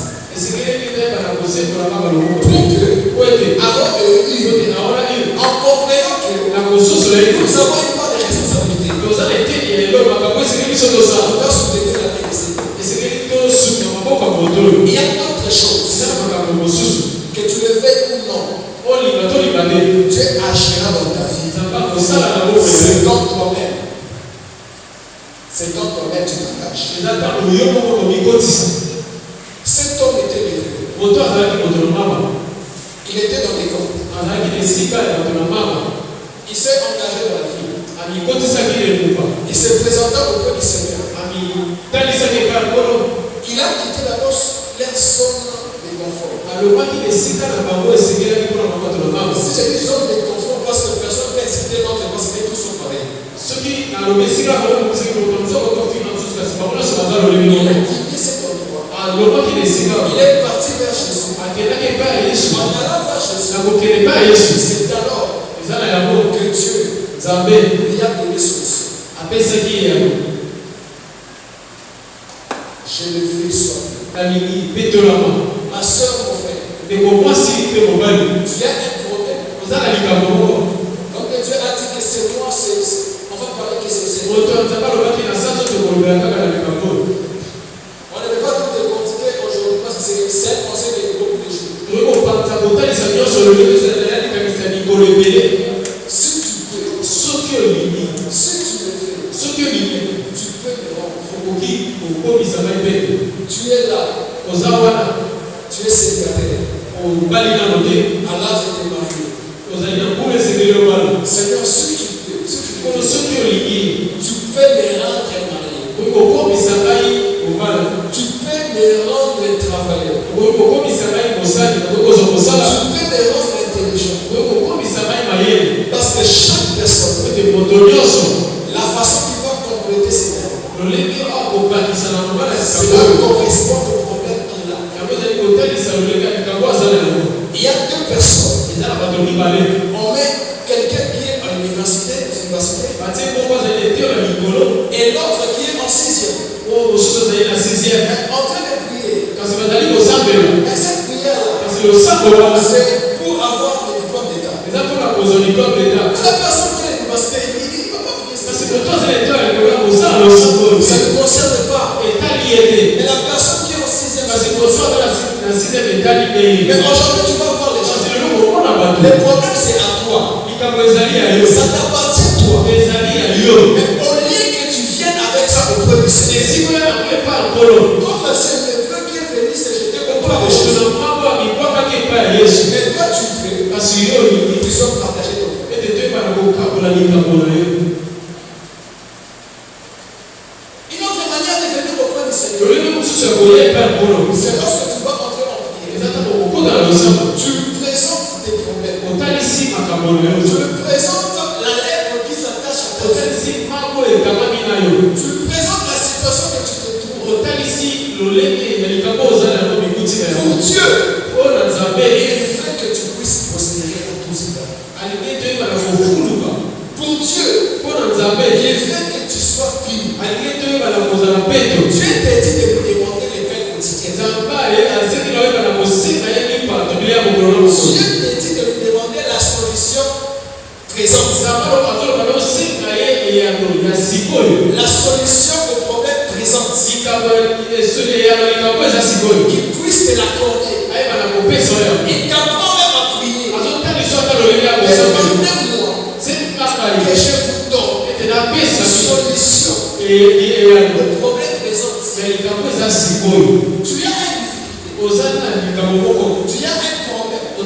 Pour que Aaron et Hur, en comprenant que nous avons une part de responsabilité, on doit soutenir la main de ses mains. Il y a d'autres choses que tu le fais ou non. Dieu agira dans ta vie. C'est dans toi-même. C'est dans toi-même tu t'engages. Cet homme était levé. Il était dans des camps. Il s'est engagé dans la vie. Il se présenta auprès du Seigneur. Il a quitté d'abord leur zone de confort. Si j'ai dit zone de confort, parce que personne ne peut citer l'autre parce que tous sont pareils. Il a quitté cet endroit. Il est parti vers Jésus. En allant vers Jésus, c'est alors que Dieu lui a donné solution. Je le fais soit. Ma soeur, mon frère, tu as un problème. Donc Dieu a dit que c'est moi, on va parler que c'est moi. On ne peut pas tout te continuer aujourd'hui parce que c'est un conseil de beaucoup de jours. Si tu peux, si tu le fais, tu peux le rendre. Tu es là, tu es célibataire. À l'âge de te marier. Seigneur, si tu peux, tu peux me rendre marié. Tu peux me rendre travailleur. Tu peux me rendre intelligent. Parce que chaque personne, la façon qu'il va compléter ses termes, c'est correspond au problème qu'il a. Il y a deux personnes. On met quelqu'un qui est à l'université, et l'autre qui est en 6e. En train de prier. Et cette prière-là, c'est pour avoir le diplôme d'État. La personne qui est à l'université, il ne va pas prier. Ça ne concerne pas. Mais la personne qui est en 6e, mais aujourd'hui, tu vas voir les gens. Le problème, c'est à toi. Ça t'appartient toi. Mais au lieu que tu viennes avec ça au premier Seigneur, comme c'est le Dieu qui est venu se jeter contre les choses. Mais toi, tu fais. Ils sont partagés ton cœur. Une autre manière de venir au premier Seigneur, c'est lorsque tu vas entrer en prière. Tu présentes tes problèmes. Tu présentes la lettre qui s'attache à ta vie. Tu présentes la situation que tu te trouves. Pour Dieu, il fait que tu puisses prospérer dans tout cela. Pour Dieu, il fait que tu sois pur. Dieu t'a dit de lui demander les pains quotidiens. Dieu t'a dit de lui demander la solution présente. La solution au problème présent. Qu'il puisse te l'accorder. Il t'apprend même à prier. Demandez-moi que je vous donne une solution au problème présent. Tu as une difficulté. Tu as un problème.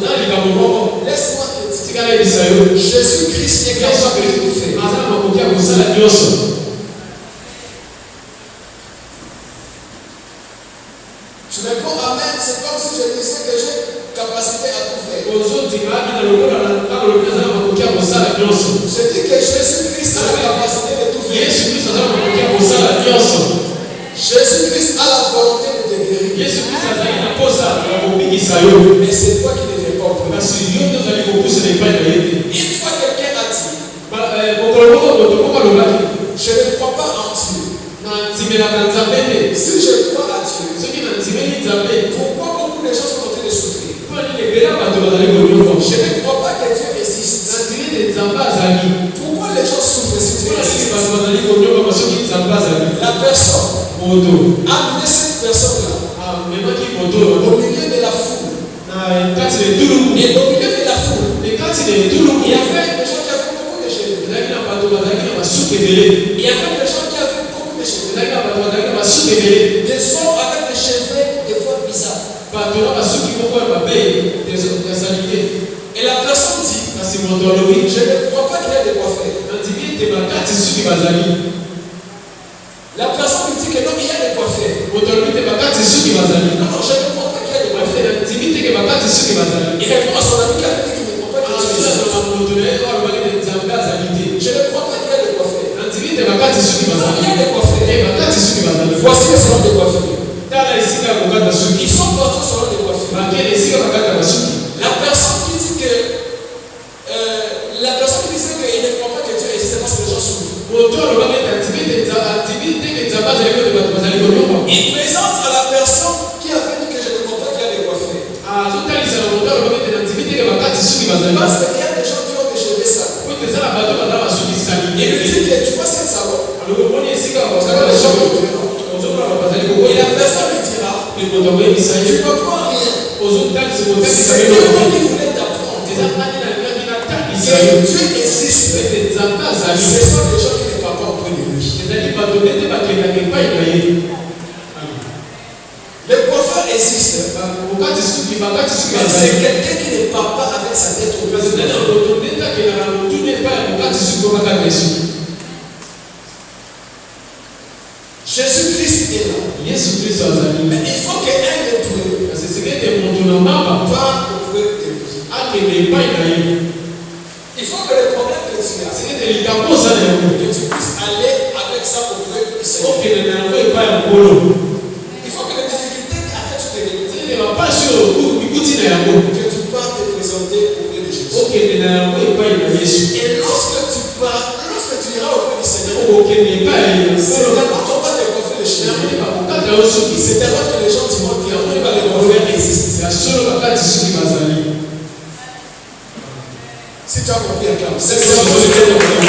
Laisse-moi te dire. Jésus-Christ est capable de tout faire. Tu réponds amen, c'est comme si je disais que j'ai capacité à tout faire. Je dis que Jésus-Christ a la capacité de tout faire. Jésus-Christ a la volonté de te guérir. Mais c'est toi qui ne fais pas au premier. Une fois quelqu'un a dit, je ne crois pas en Dieu. Si je crois à Dieu, pourquoi beaucoup de gens sont en train de souffrir? Je ne crois pas que Dieu existe. Pourquoi les gens souffrent si Dieu existe? La personne a amené cette personne-là au milieu de la foule. Et au milieu de la foule, il y avait des gens qui avaient beaucoup de cheveux. Il y avait des gens qui avaient beaucoup de cheveux. Des hommes avec des cheveux des fois bizarres. Et la personne dit, je ne crois pas qu'il y a de quoi faire. La personne lui dit que non, il y a de quoi faire. Non, je ne crois pas qu'il y a de quoi faire. Il répond à son ami qui a dit qu'il ne croit pas qu'il y a de quoi faire. Je ne crois pas qu'il y a de quoi faire. Non, il y a de quoi faire. Voici le salon de coiffure. Ils sont partis au salon de coiffure. La personne qui dit que il ne croit pas que Dieu existe parce que les gens souffrent. Il présente à la personne qui a fait que je ne crois pas qu'il y a de quoi faire. Parce qu'il y a des gens qui ont des cheveux sales. Il lui dit que tu vois cette salon. Et la personne lui dira, tu ne peux pas rien. C'est Dieu qui voulait t'apprendre. Que Dieu existe. Ce sont des gens qui ne parlent pas auprès de lui. Le prophète existe. Mais c'est quelqu'un qui ne parle pas avec sa tête au président. Jésus-Christ est là. Mais il faut qu'un de toi part auprès de lui. Il faut que le problème que tu as, que tu puisses aller avec ça auprès du Seigneur. Il seulement que les gens diront que les coiffeurs existent. Si tu as compris, acclame. C'est ça que je t'ai compris.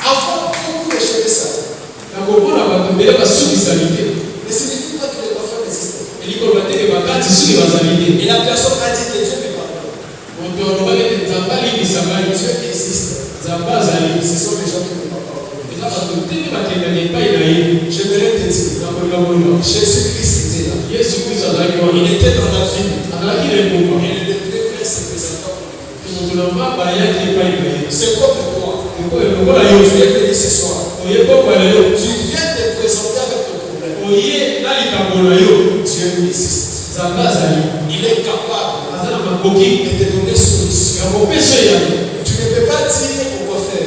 Avant, beaucoup de choses ça. Mais ce n'est pas que les coiffeurs existent. Et la personne a dit que Dieu n'est pas là. Dieu existe. Ce sont les gens qui ne parlent pas. J'aimerais te dire, Jésus-Christ était là. Il était dans la ville. Et le deux frères se présentaient pour lui. C'est comme toi. Tu es venu ce soir. Tu viens te présenter avec ton problème. Dieu existe. Il est capable de te donner solution. Tu ne peux pas dire au coiffeur.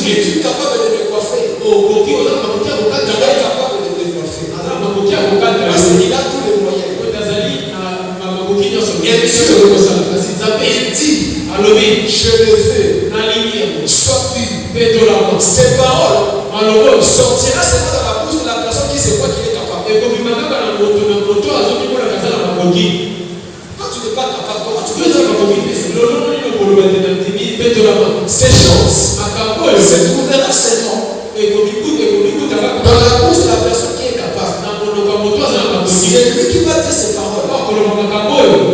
Es-tu capable de me coiffer? Il est capable de me coiffer. Parce qu'il a tous les moyens. Et Dieu, il dit, je le veux. Sois pur. Ces paroles sortira seulement dans la bouche de la personne qui sait quoi qu'il est capable. Quand tu n'es pas capable, comment tu peux dire ces choses se trouvera seulement dans la bouche de la personne qui est capable. C'est lui qui va dire ces paroles.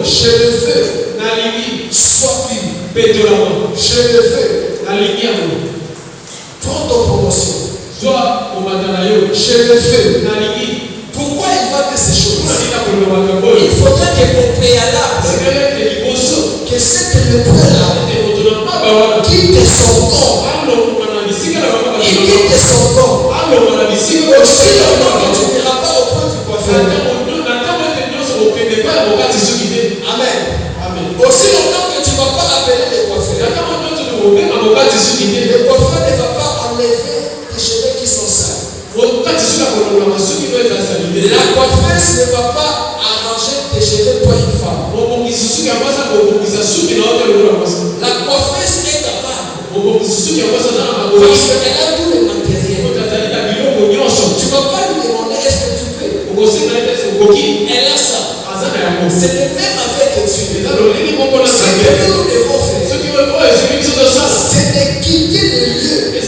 Je le veux. Sois pur. Je le veux. Prends ton promotion. Je le veux. Pourquoi il va dire ces choses? Il faudra que mon préalable, que cette lépreux-là quitte son corps. Il quitte son corps. Aussi longtemps que tu n'iras pas au point du coiffeur. Amen. Aussi longtemps que tu ne vas pas appeler les coiffeurs. Le coiffeur ne va pas enlever tes cheveux qui sont sales. La coiffeuse ne va pas arranger tes cheveux pour une femme. La coiffeuse est capable. Parce qu'elle a tout le matériel. Tu ne vas pas lui demander est-ce que tu peux. Elle a ça. C'est le même avec Dieu. Ce que nous devons faire, c'est de quitter le lieu, de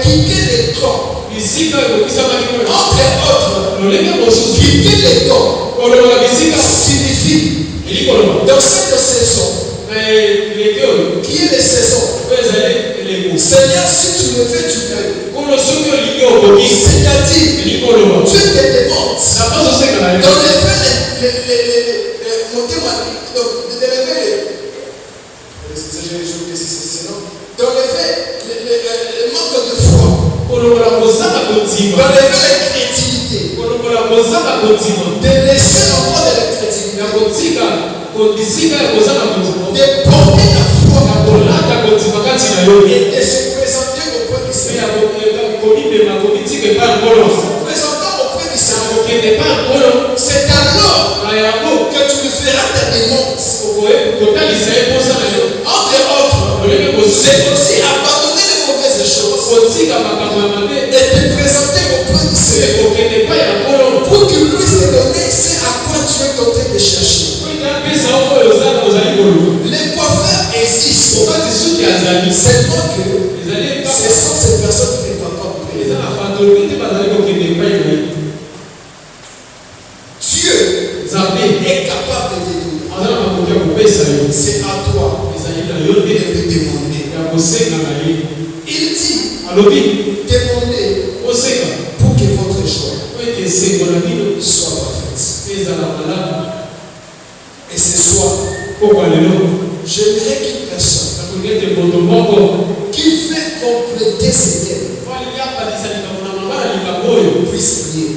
quitter les corps. Entre autres, quitter les corps signifie dans cette saison, qui est les saisons. Seigneur, si tu le fais, tu peux. C'est-à-dire, Dieu te demande d'enlever le manque de foi, d'enlever l'incrédulité, de laisser l'endroit de l'incrédulité, de porter la foi et de se présenter auprès du Seigneur. Présentant auprès du Seigneur, c'est alors que tu me feras ta demande. Entre autres, c'est aussi abandonner les mauvaises choses et te présenter auprès du Seigneur pour qu'il puisse te donner ce à quoi tu es en train de chercher. Les coiffeurs existent, seulement que ce sont ces personnes qui ne peuvent pas prier. Dieu est capable de te donner. C'est à toi de me demander. Il dit demandez pour que votre joie soit parfaite. Et ce soir, j'aimerais qu'une personne qui fait compléter ces thèmes puisse prier.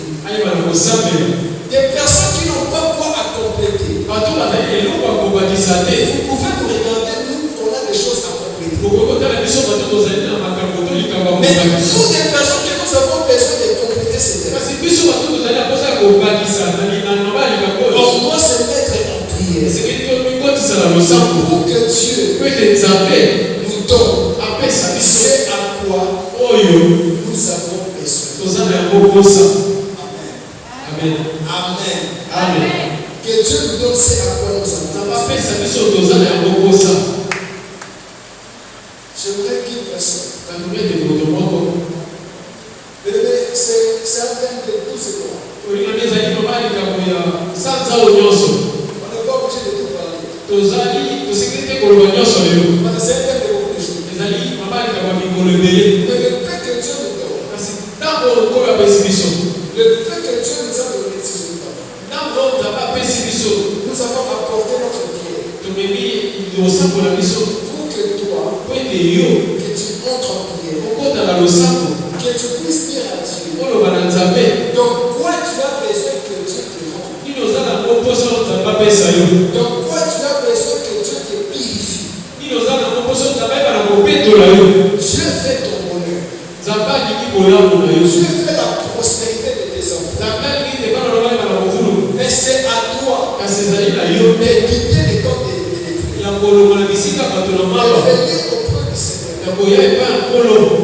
Des personnes qui n'ont pas quoi à compléter. Vous pouvez nous regarder, nous, on a des choses à compléter. Mais nous, des personnes que nous avons besoin de compléter ces thèmes, on doit se mettre en prière pour que Dieu nous nous avons besoin. Amen. Amen. Amen. Que Dieu nous donne ce à quoi nous avons besoin. J'aimerais qu'une personne. Bébé, c'est un thème de 12 secondes. On n'est pas obligé de tout parler. Parce que c'est un thème de beaucoup de choses. Mais le fait que Dieu nous donne. Le fait que Dieu nous a donné ce temps. Nous avons apporté notre prière. Pour que toi, que tu entres en prière. Que tu puisses dire à Dieu. Donc quoi tu as besoin que Dieu te rende. Donc quoi tu as besoin que Dieu te purifie. Dieu fait ton bonheur. Dieu fait la prospérité de tes enfants. Mais c'est à toi d'éviter les temps de veiller auprès du Seigneur.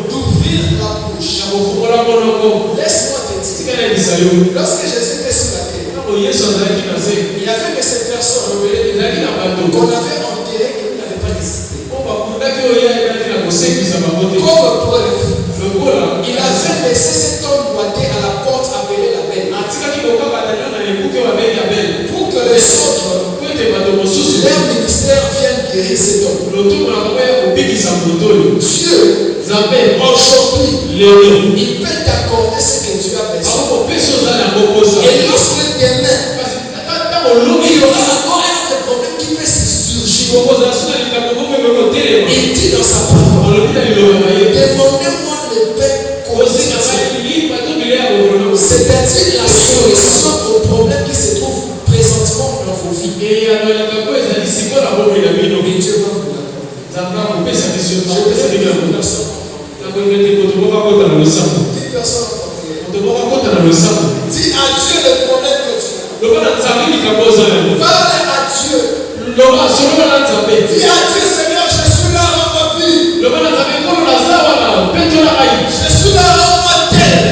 D'ouvrir la bouche. Laisse-moi te dire. Lorsque Jésus était sur la terre, il y avait de ces personnes qu'on avait enterrées qui n'avaient pas décidé. Comme preuve, il avait laissé cet homme boiter à la porte appelée la belle. Pour que les autres, leur ministère vienne guérir cet homme. Dieu, aujourd'hui, il peut t'accorder ce que tu as besoin. Et lorsque demain, il y aura encore un autre problème qui peut se surgir. Il dit dans sa parole, demandez-moi le paix c'est-à-dire la solution au problème qui se trouve présentement dans vos vies. Et Dieu va vous l'accorder. Dis à Dieu le problème que tu as. Parle à Dieu. Dis à Dieu, Seigneur, je suis là dans ma vie. Je suis là dans ma tête.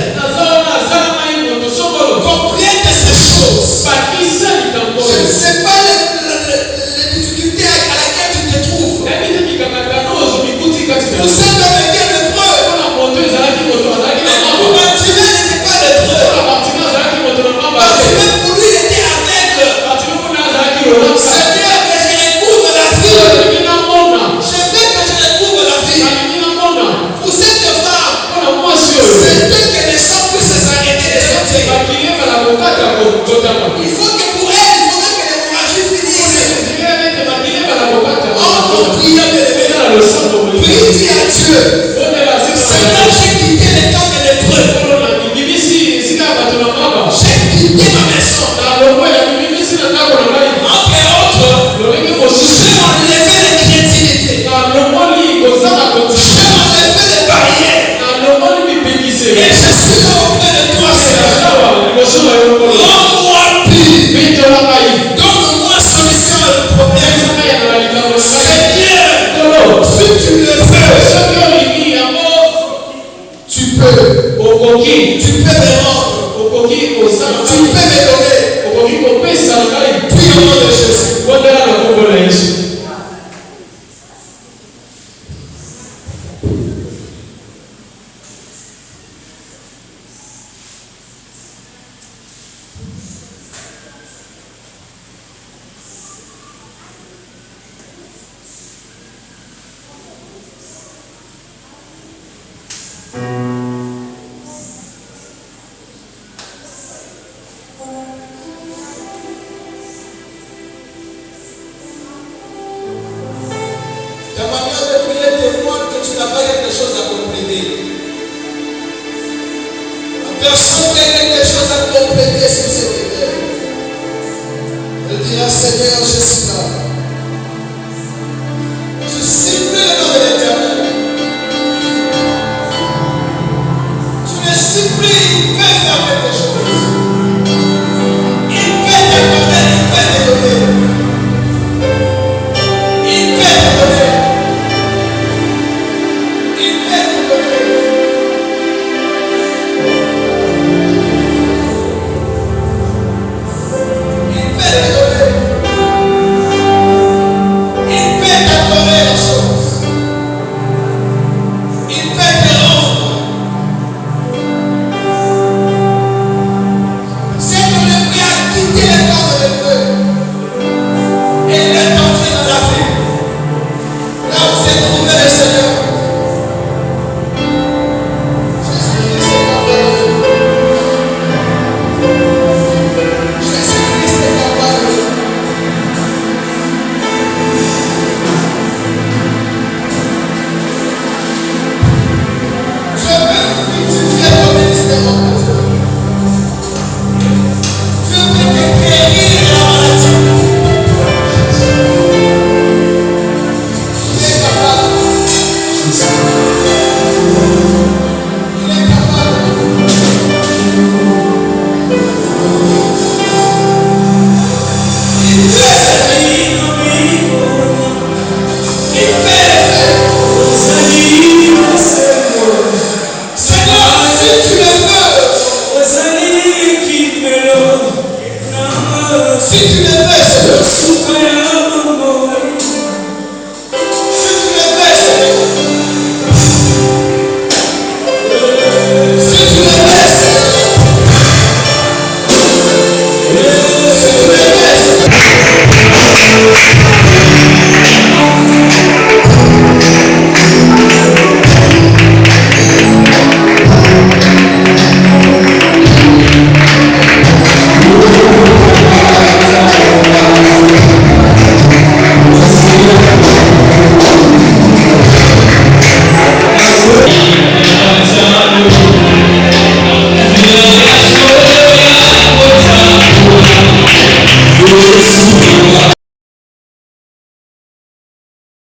Combien de ces choses? Je ne sais pas les difficultés à laquelle tu te trouves. Vous êtes dans lesquelles l'épreuve. Mais Bartimée n'était pas l'épreuve. Bartimée pour lui était aveugle. Seigneur, que je recouvre la vie. Je veux que je recouvre la vie. Pour cette femme, c'était que les sangs puissent s'arrêter de sortir. Il faut que pour elle, il faudrait que l'hémorragie finisse. En priant de prie, dis à Dieu. Seigneur, j'ai quitté les temps de l'épreuve. J'ai quitté ma maison. Entre autres, j'ai enlevé les crédits. J'ai enlevé les barrières. Et je suis là auprès de toi, Seigneur. Rends-moi pire. Donne-moi solution au problème. Seigneur, si tu le fais, tu peux. Tu peux me rendre. Tu peux me donner. Puis au nom de Jésus. Ta manière de prier témoigne que tu n'as pas quelque chose à compléter. La personne qui a quelque chose à compléter sur cette terre, elle dira, Seigneur, je suis là. Je sais